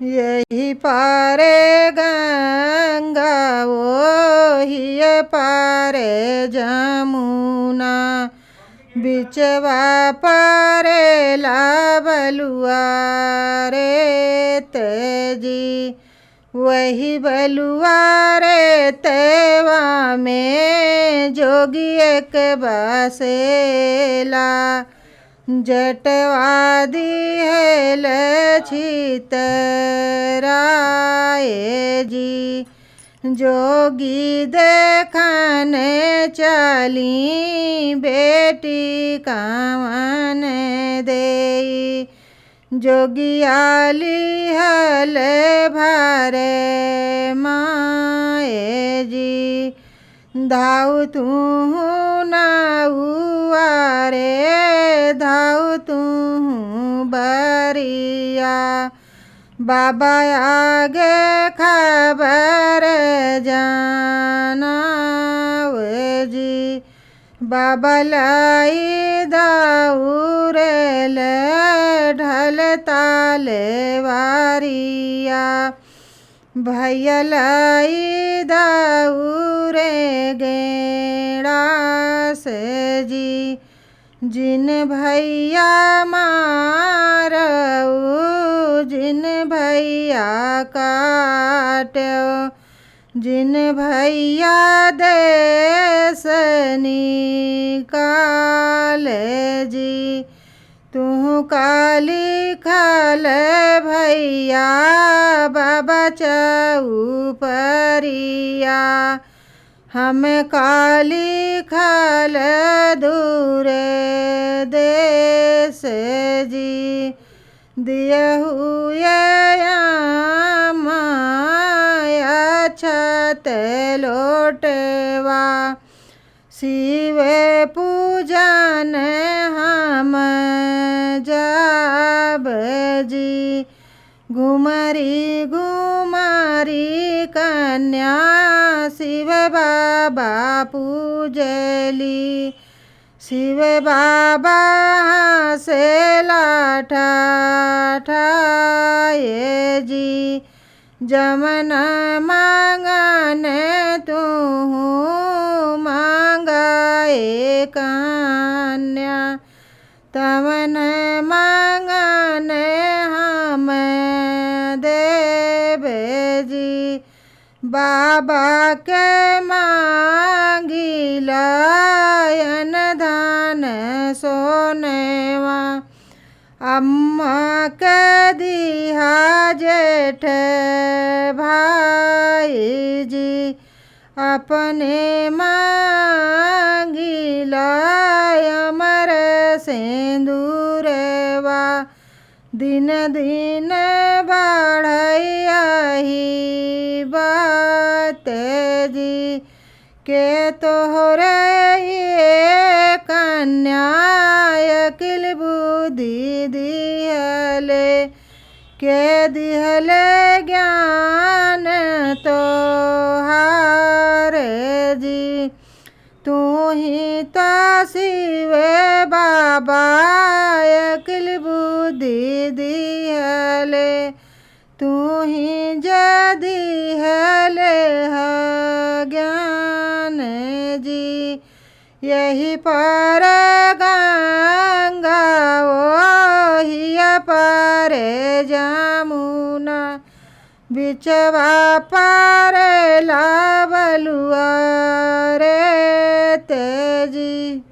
यही पारे गंगा वही पारे जमुना, बिचवा पारे बलुआ रे तेजी। वही बलुआ रे तेवा में जोगी एक बसेला, जटवा दिहल छितराए जी। जोगी देखने चली बेटी कावन देई, जोगियाली हल भरे माए जी। धाउ तू नाउआ रे धाउ तू बरिया, बाबा आगे खबर जाना जी। बाबा लाई दाऊर ढल ताले वारिया, भैया लाई दाऊरे गेड़ा से जी। जिन भैया मारऊ जिन भैया काटो, जिन भैया देश निकाल जी। तू काली खल भैया बाबा चौपरिया, हम काली खल दूर देश जी। दिए हुए माया छत लोटवा, शिव पूजन हम जाब जी। घुमरी घुमरी कन्या शिव बाबा पूजली, शिव बाबा से लाठा ठाए जी। जमन मांगन तू मांगाए कन्या, तमन मांगन हम देवे जी। बाबा के मांगी लायन धान सोनेवा, अम्मा के दिहा जेठ भाई जी। अपने मांगी लाय अमर सिंदूरवा, दिन दिन बढ़ैया ही बात जी। के तोहरे ये कन्या अकिल बुद्धि दिहले, के दिहले ज्ञान तोहार जी। तू ही तो शिव बाबा अकिल बुद्धि दिहले, तू ही जदि हले ज्ञान जी। यही पर गंगा वही पर जमुना, बिचवा पर बलुआ रे तेजी।